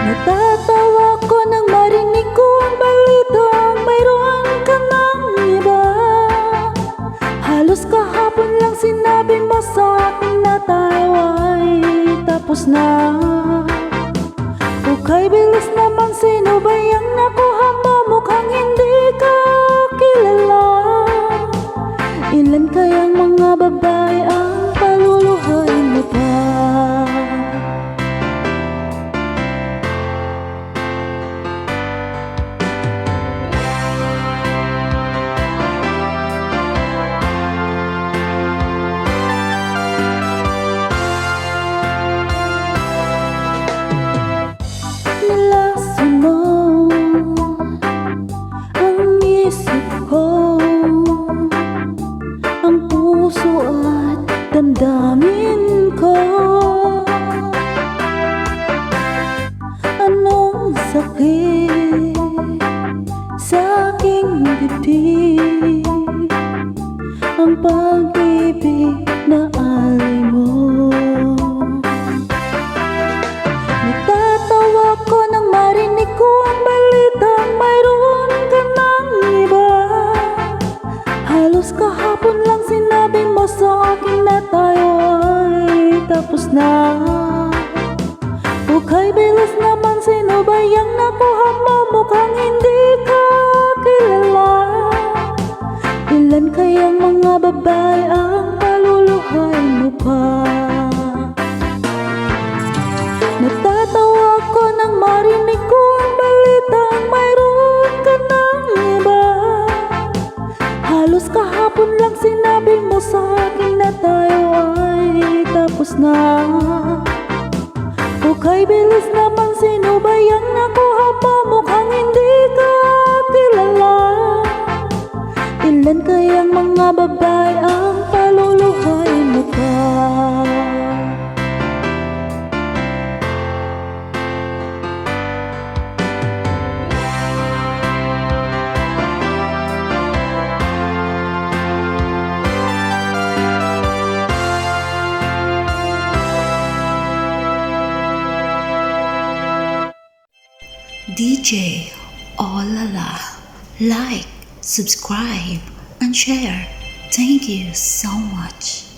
Natatawa ko nang marinig ko ang balitang mayroon ka ng iba. Halos kahapon lang sinabi mo sa akin na tayo ay tapos na. Okay, bilis naman, sino ba yung nakuha mo? Mukhang hindi ka kilala. Ilan kayang mga babae ang paluluhain mo pa? Nilason mo ang isip ko, ang puso at damdamin ko. Anong sakit sa aking dibdib, ang pag-ibig na alay mo. Natatawa ko nang marinig ko ang balitang mayroon ka ng iba. Halos kahapon lang sinabi mo sa akin na tayo ay tapos na. Okay, bilis naman, sino ba yung nakuha mo? Mukhang hindi ka kilala. Ilan kayang mga babae ang paluluhain mo pa? Natatawa ko nang marinig ko ang balitang mayroon ka ng iba. Halos kahapon lang sinabi mo sa akin na tayo ay tapos na. Okay, bilis naman, sino ba yung nakuha mo? Mukhang hindi ka kilala. Ilan kayang mga babae ang paluluhain mo pa? DJ Olala. Like, subscribe, and share. Thank you so much.